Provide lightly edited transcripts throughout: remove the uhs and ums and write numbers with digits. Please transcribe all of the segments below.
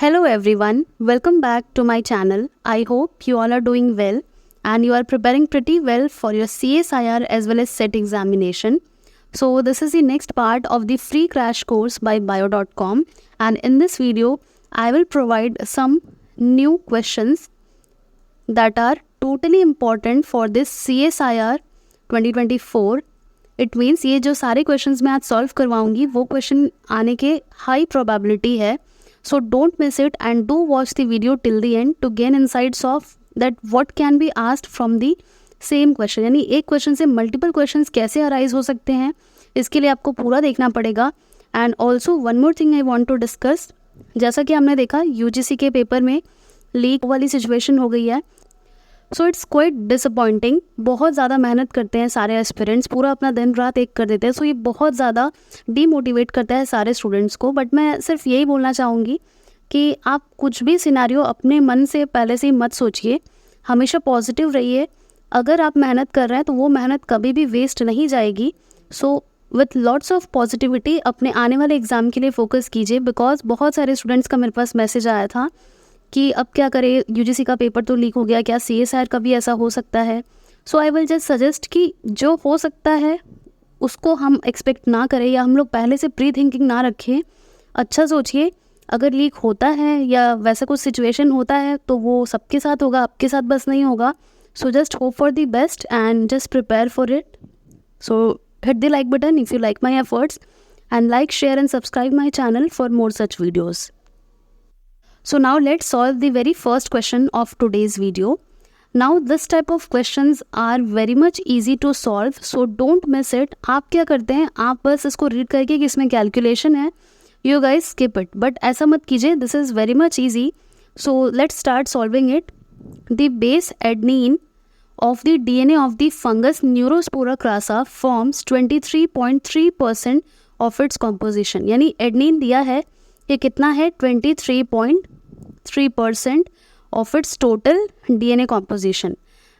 Hello everyone, welcome back to my channel. I hope you all are doing well and you are preparing pretty well for your CSIR as well as SET examination. So this is the next part of the free crash course by bio.com, and in this video I will provide some new questions that are totally important for this CSIR 2024. It means ये जो सारे questions मैं आज solve करवाऊंगी वो question आने के high probability है. So don't miss it and do watch the video till the end to gain insights of that what can be asked from the same question. यानी एक क्वेश्चन से multiple questions कैसे arise हो सकते हैं, इसके लिए आपको पूरा देखना पड़ेगा. And also one more thing I want to discuss. जैसा कि हमने देखा यूजीसी के पेपर में लीक वाली सिचुएशन हो गई है. So it's quite disappointing. बहुत ज़्यादा मेहनत करते हैं सारे एस्पिरेंट्स, पूरा अपना दिन रात एक कर देते हैं. सो ये बहुत ज़्यादा डीमोटिवेट करता है सारे स्टूडेंट्स को. बट मैं सिर्फ यही बोलना चाहूँगी कि आप कुछ भी सिनारियो अपने मन से पहले से ही मत सोचिए, हमेशा पॉजिटिव रहिए. अगर आप मेहनत कर रहे हैं तो वो मेहनत कभी भी वेस्ट नहीं जाएगी. So with lots of positivity अपने आने वाले एग्ज़ाम के लिए फ़ोकस कीजिए. बिकॉज बहुत सारे स्टूडेंट्स का मेरे पास मैसेज आया था कि अब क्या करें, यूजीसी का पेपर तो लीक हो गया, क्या सीएसआईआर का भी ऐसा हो सकता है. सो आई विल जस्ट सजेस्ट कि जो हो सकता है उसको हम एक्सपेक्ट ना करें या हम लोग पहले से प्री थिंकिंग ना रखें. अच्छा सोचिए, अगर लीक होता है या वैसा कुछ सिचुएशन होता है तो वो सबके साथ होगा, आपके साथ बस नहीं होगा. So just hope for the best and just prepare for it. So hit the like button if you like my efforts and like, share and subscribe my channel for more such videos. So now let's solve the very first question of today's video. Now this type of questions are very much easy to solve, so don't miss it. आप क्या करते हैं, आप बस इसको read करके कि इसमें कैलकुलेशन है, you guys skip it. But ऐसा मत कीजिए, this is very much easy. So let's start solving it. The base adenine of the DNA of the fungus Neurospora crassa forms 23.3% of its composition. यानी adenine दिया है, ये कितना है 23.3% of its total DNA composition.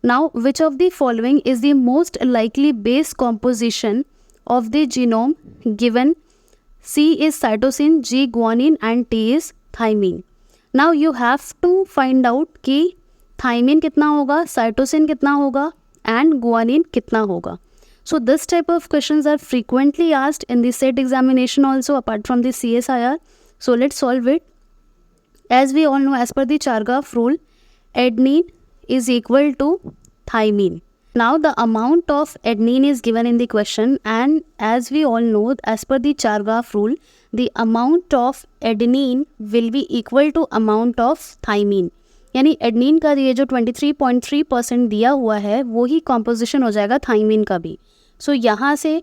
Now which of the following is the most likely base composition of the genome given? C is cytosine, G guanine and T is thymine. Now you have to find out कि thymine कितना होगा, cytosine कितना होगा and guanine कितना होगा. So this type of questions are frequently asked in the SET examination also apart from the CSIR. So let's solve it. As we all know, as per the Chargaff rule, adenine is equal to thymine. Now the amount of adenine is given in the question, and as we all know, as per the Chargaff rule, the amount of adenine will be equal to amount of thymine. यानी adenine का ये जो 23.3% दिया हुआ है वो ही composition हो जाएगा थाइमिन का भी. सो यहाँ से A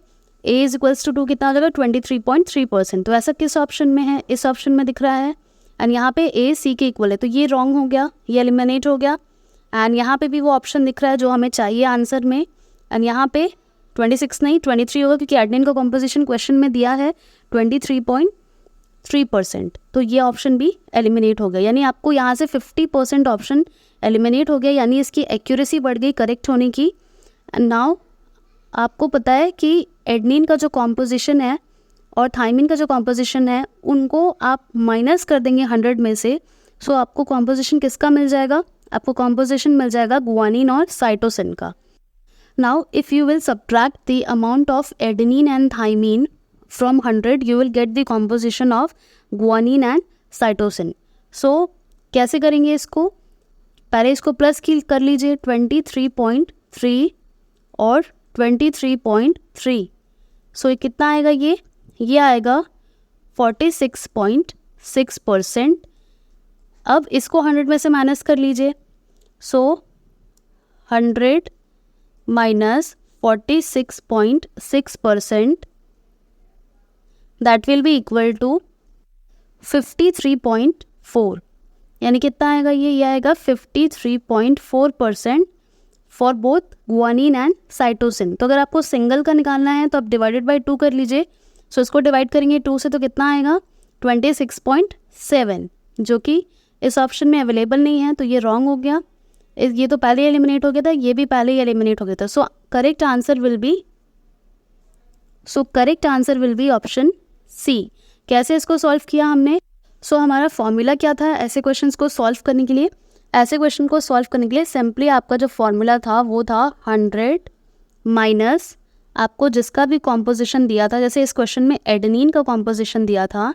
इज इक्वल्स टू 2 कितना हो जाएगा 23.3%. तो ऐसा किस ऑप्शन में है, इस ऑप्शन में दिख रहा है. एंड यहाँ पे A C के इक्वल है, तो ये रॉन्ग हो गया, ये एलिमिनेट हो गया. एंड यहाँ पे भी वो ऑप्शन दिख रहा है जो हमें चाहिए आंसर में. एंड यहाँ पे 26 नहीं 23 होगा, क्योंकि एडनिन का कॉम्पोजिशन क्वेश्चन में दिया है 23.3%. तो ये ऑप्शन भी एलिमिनेट हो गया. यानी आपको यहाँ से 50% ऑप्शन एलिमिनेट हो गया, यानी इसकी एक्यूरेसी बढ़ गई करेक्ट होने की. एंड नाउ आपको पता है कि एडनिन का जो कॉम्पोजिशन है और थाइमिन का जो कॉम्पोजिशन है उनको आप माइनस कर देंगे 100 में से. सो आपको कॉम्पोजिशन किसका मिल जाएगा, आपको कॉम्पोजिशन मिल जाएगा गुआनिन और साइटोसिन का. Now if you will subtract the amount of adenine and thymine from 100 you will get the composition of guanine and cytosine. So कैसे करेंगे इसको, पहले इसको प्लस की कर लीजिए 23.3 और 23.3. सो ये कितना आएगा, ये आएगा 46.6%. अब इसको 100 में से माइनस कर लीजिए. So 100 minus 46.6%, that will be equal to 53.4. यानी कितना आएगा, ये आएगा 53.4% for both guanine and cytosine. तो अगर आपको सिंगल का निकालना है तो आप डिवाइडेड बाय 2 कर लीजिए. सो इसको डिवाइड करेंगे 2 से तो कितना आएगा 26.7, जो कि इस ऑप्शन में अवेलेबल नहीं है, तो ये रॉन्ग हो गया. ये तो पहले ही एलिमिनेट हो गया था, ये भी पहले ही एलिमिनेट हो गया था. So correct answer will be option C. कैसे इसको सॉल्व किया हमने, सो हमारा फॉर्मूला क्या था ऐसे क्वेश्चंस को सॉल्व करने के लिए? ऐसे क्वेश्चन को सॉल्व करने के लिए सिंपली आपका जो फॉर्मूला था वो था 100 माइनस आपको जिसका भी कॉम्पोजिशन दिया था, जैसे इस क्वेश्चन में एडेनिन का कॉम्पोजिशन दिया था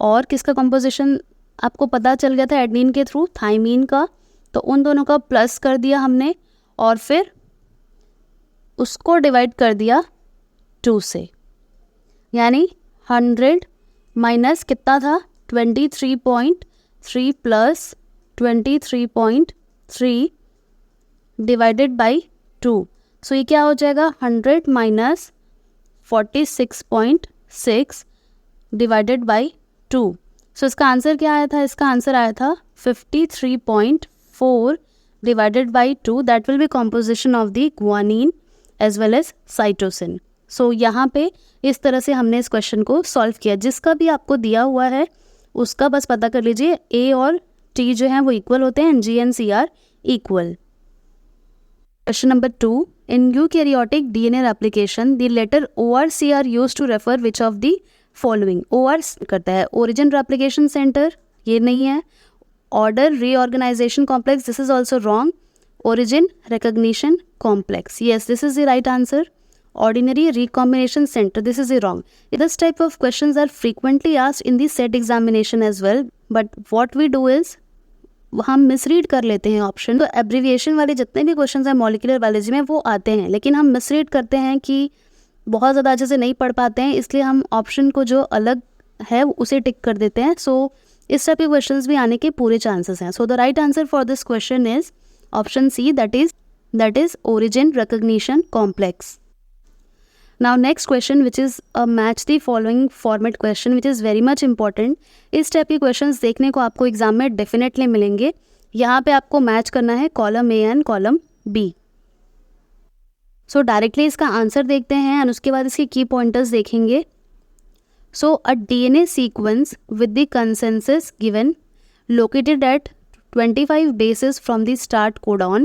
और किसका कॉम्पोजिशन आपको पता चल गया था एडेनिन के थ्रू, थाइमीन का, तो उन दोनों का प्लस कर दिया हमने और फिर उसको डिवाइड कर दिया 2 से, यानी 100 माइनस कितना था 23.3 प्लस 23.3 डिवाइडेड बाई 2। सो ये क्या हो जाएगा 100 माइनस 46.6 डिवाइडेड बाई 2। सो इसका आंसर क्या आया था? इसका आंसर आया था 53.4 divided by 2, that will be composition of the guanine as well as cytosine. So यहाँ पे इस तरह से हमने इस क्वेश्चन को सॉल्व किया। जिसका भी आपको दिया हुआ है उसका बस पता कर लीजिए ए और टी जो हैं वो इक्वल होते हैं, G and C are equal. Question number 2, in eukaryotic DNA replication the letter ORC are used to refer which of the following. OR करता है ओरिजिन रेप्लिकेशन सेंटर, ये नहीं है। Order reorganisation complex, this is also wrong. origin recognition complex, yes, this is the right answer. Ordinary recombination center, this is the wrong. This type of questions are frequently asked in the set examination as well, but what we do is हम misread कर लेते हैं option. तो abbreviation वाले जितने भी questions हैं molecular biology में वो आते हैं, लेकिन हम मिसरीड करते हैं कि बहुत ज़्यादा अच्छे से नहीं पढ़ पाते हैं, इसलिए हम ऑप्शन को जो अलग है उसे टिक कर देते हैं। सो इस टाइप के क्वेश्चंस भी आने के पूरे चांसेस हैं। So the right answer for this question is option C, that is origin recognition complex. Now next question, which is a match the following format question, which is very much important. इस type के questions देखने को आपको exam में definitely मिलेंगे। यहाँ पे आपको मैच करना है column A and column B. So directly इसका आंसर देखते हैं एंड उसके बाद इसके की पॉइंटर्स देखेंगे। So a DNA sequence with the consensus given located at 25 bases from the start codon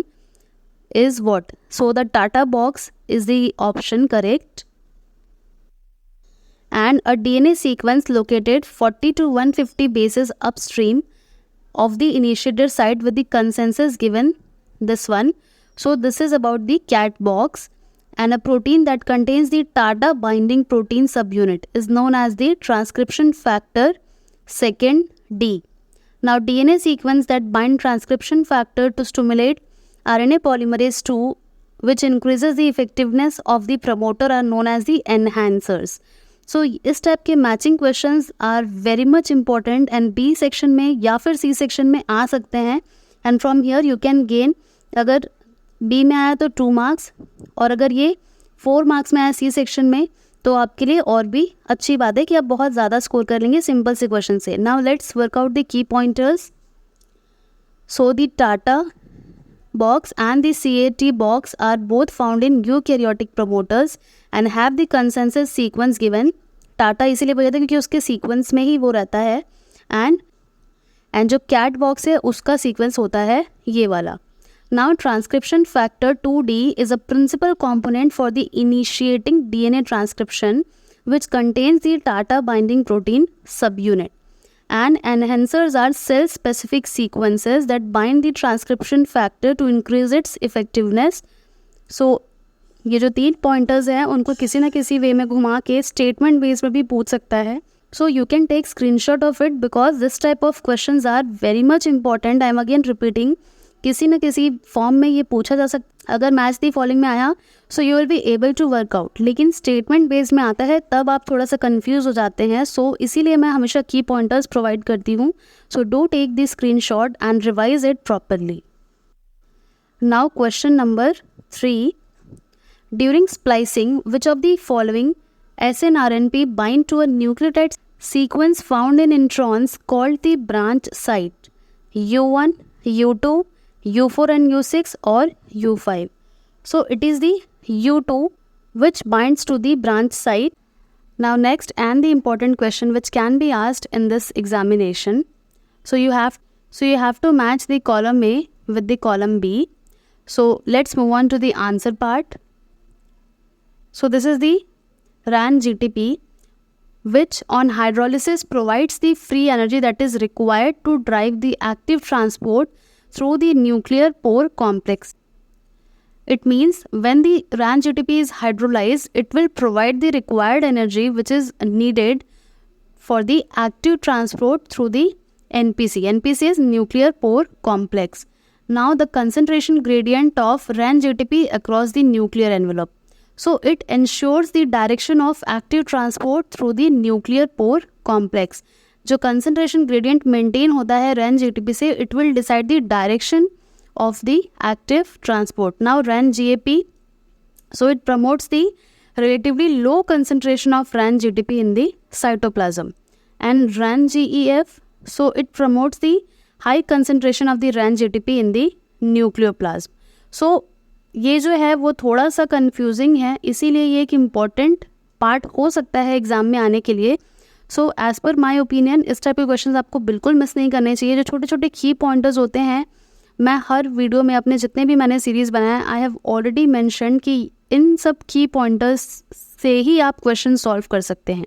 is what? So the Tata box is the option correct. And a DNA sequence located 40 to 150 bases upstream of the initiator site with the consensus given, this one. So this is about the cat box, and a protein that contains the Tata binding protein subunit is known as the transcription factor 2D. Now DNA sequence that bind transcription factor to stimulate RNA polymerase 2, which increases the effectiveness of the promoter, are known as the enhancers. So इस type के matching questions are very much important and B section में या फिर C section में आ सकते हैं, and from here you can gain, अगर बी में आया तो 2 मार्क्स और अगर ये 4 मार्क्स में आया सी सेक्शन में तो आपके लिए और भी अच्छी बात है कि आप बहुत ज़्यादा स्कोर कर लेंगे सिंपल से क्वेश्चन से। Now let's work out the key pointers. So the Tata box and the CAT box are both found in eukaryotic promoters and have the consensus sequence given. Tata इसीलिए बोला था क्योंकि उसके सीक्वेंस में ही वो रहता है, एंड जो कैट बॉक्स है उसका सीक्वेंस होता है ये वाला। Now transcription factor 2D is a principal component for the initiating DNA transcription which contains the Tata binding protein subunit. And enhancers are cell-specific sequences that bind the transcription factor to increase its effectiveness. So ये जो 3 pointers हैं उनको किसी ना किसी वे में घुमा के स्टेटमेंट बेस में भी पूछ सकता है। So you can take screenshot of it because this type of questions are very much important. I am again repeating, किसी न किसी फॉर्म में ये पूछा जा सकता। अगर मैच दी फॉलोइंग में आया so you will be able to work out, लेकिन स्टेटमेंट बेस में आता है तब आप थोड़ा सा कंफ्यूज हो जाते हैं। सो इसीलिए मैं हमेशा की पॉइंटर्स प्रोवाइड करती हूँ। So do take the screenshot and revise it properly. Now question number 3, during splicing which of the following SNRNP bind to a nucleotide sequence found in introns called the branch site? U1, U2, U4 and U6 or U5? So it is the U2 which binds to the branch site. Now next, and the important question which can be asked in this examination. So you have to match the column A with the column B. So let's move on to the answer part. So this is the RAN GTP. which on hydrolysis provides the free energy that is required to drive the active transport through the nuclear pore complex. It means when the RAN-GTP is hydrolyzed, it will provide the required energy which is needed for the active transport through the NPC. NPC is nuclear pore complex. Now the concentration gradient of RAN-GTP across the nuclear envelope. So it ensures the direction of active transport through the nuclear pore complex. जो concentration gradient maintain होता है RAN-GTP से, it will decide the direction of the active transport. Now RAN-GAP, so it promotes the relatively low concentration of RAN-GTP in the cytoplasm. And RAN-GEF, so it promotes the high concentration of the RAN-GTP in the nucleoplasm. So ये जो है वो थोड़ा सा confusing है, इसीलिए ये एक इम्पॉर्टेंट पार्ट हो सकता है एग्जाम में आने के लिए. So as per my opinion इस टाइप के क्वेश्चंस आपको बिल्कुल मिस नहीं करने चाहिए. जो छोटे छोटे की पॉइंटर्स होते हैं, मैं हर वीडियो में अपने जितने भी मैंने सीरीज़ बनाया, आई हैव ऑलरेडी मैंशन कि इन सब की पॉइंटर्स से ही आप क्वेश्चन सॉल्व कर सकते हैं.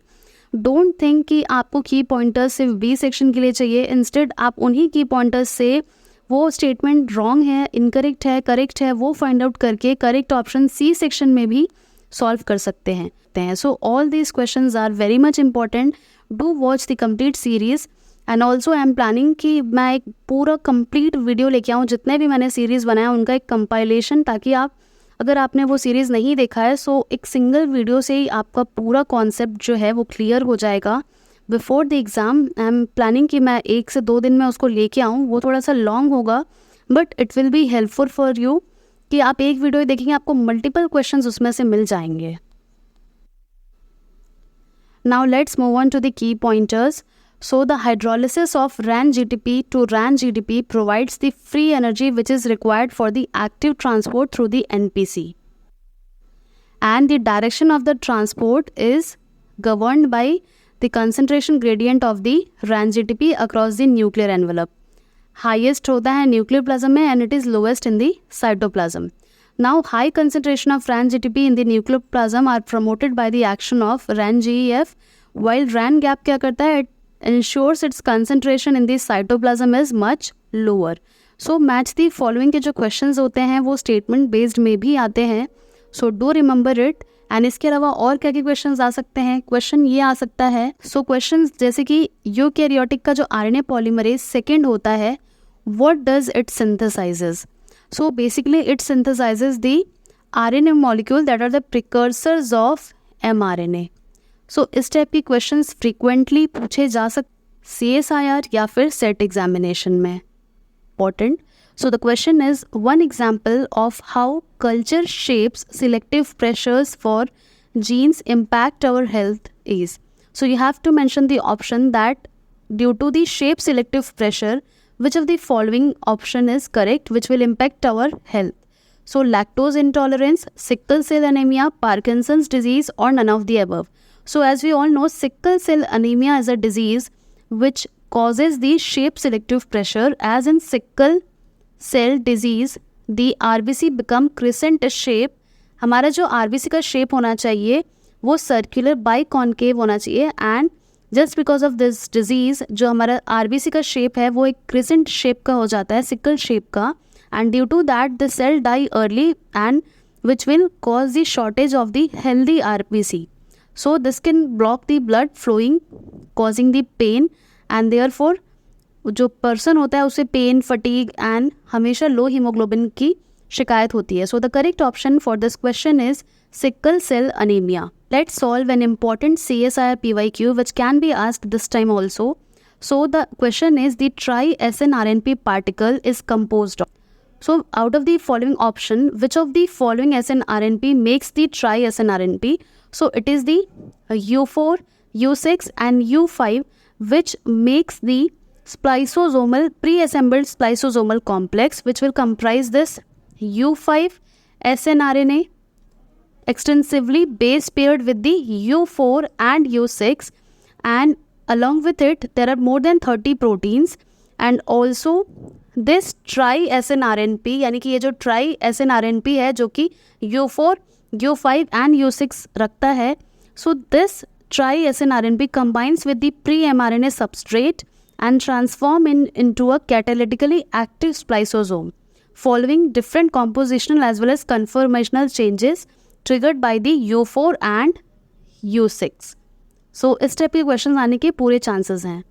डोंट थिंक कि आपको की पॉइंटर्स सिर्फ बी सेक्शन के लिए चाहिए. इंस्टेड आप उन्हीं की पॉइंटर्स से वो स्टेटमेंट रॉन्ग है, इनकरेक्ट है, करेक्ट है, वो फाइंड आउट करके करेक्ट ऑप्शन सी सेक्शन में भी सॉल्व कर सकते हैं. So all these questions are very much important. Do watch the complete series. And also I am planning कि मैं एक पूरा कंप्लीट वीडियो लेके आऊँ, जितने भी मैंने सीरीज़ बनाया उनका एक कंपाइलेशन, ताकि आप, अगर आपने वो सीरीज़ नहीं देखा है, सो एक सिंगल वीडियो से ही आपका पूरा कॉन्सेप्ट जो है वो क्लियर हो जाएगा before the exam. I am planning कि मैं 1 से 2 दिन में उसको लेके आऊँ. वो थोड़ा सा लॉन्ग होगा but it will be helpful for you कि आप एक वीडियो देखेंगे, आपको मल्टीपल क्वेश्चंस उसमें से मिल जाएंगे. Now let's move on to the key pointers. So the hydrolysis of RAN-GTP to RAN-GDP provides the free energy which is required for the active transport through the NPC. And the direction of the transport is governed by the concentration gradient of the RAN-GTP across the nuclear envelope. Highest होता है nucleoplasm में and it is lowest in the cytoplasm. Now high concentration of RAN-GTP in the nucleoplasm are promoted by the action of RAN-GEF, while RAN-GAP क्या करता है, ensures its concentration in the cytoplasm is much lower. So match the following के जो questions होते हैं वो statement based में भी आते हैं. So do remember it. And इसके अलावा और क्या क्या क्वेश्चंस आ सकते हैं. क्वेश्चन ये आ सकता है, सो क्वेश्चंस जैसे कि यूकैरियोटिक का जो आरएनए पॉलीमरेज सेकेंड होता है, what does it synthesises. So basically it synthesises the RNA molecule that are the precursors of mRNA. So इस टाइप के क्वेश्चंस फ्रीक्वेंटली पूछे जा सकते CSIR या फिर सेट एग्जामिनेशन में. Important. So the question is, one example of how culture shapes selective pressures for genes impact our health is. So you have to mention the option that due to the shape selective pressure, which of the following option is correct, which will impact our health. So lactose intolerance, sickle cell anemia, Parkinson's disease, or none of the above. So as we all know, sickle cell anemia is a disease which causes the shape selective pressure, as in sickle cell disease the RBC become crescent shape. हमारा जो RBC का shape होना चाहिए वो circular by concave होना चाहिए. And just because of this disease जो हमारा आरबीसी का शेप है वो एक क्रिसेंट शेप का हो जाता है, सिकल शेप का. And due to that the cell die early and which will cause the shortage of the healthy RBC. So this can block the blood flowing causing the pain, and therefore जो person होता है उसे pen, fatigue and हमेशा लो haemoglobin की शिकायत होती है. So the correct option for this question is sickle cell anaemia. Let's solve an important CSIR PYQ which can be asked this time also. So the question is, the tri-SNRNP particle is composed of. So out of the following option, which of the following SNRNP makes the tri-SNRNP? So it is the U4, U6 and U5 which makes the spliceosomal pre-assembled spliceosomal complex, which will comprise this U5 snRNA extensively base paired with the U4 and U6, and along with it there are more than 30 proteins. and also this tri-SNRNP यानी कि ये जो tri-SNRNP है जो कि U4, U5 and U6 रखता है. so this tri-SNRNP combines with the pre-mRNA substrate and transform into a catalytically active spliceosome, following different compositional as well as conformational changes triggered by the U4 and U6. So इस type के question आने के पूरे chances हैं.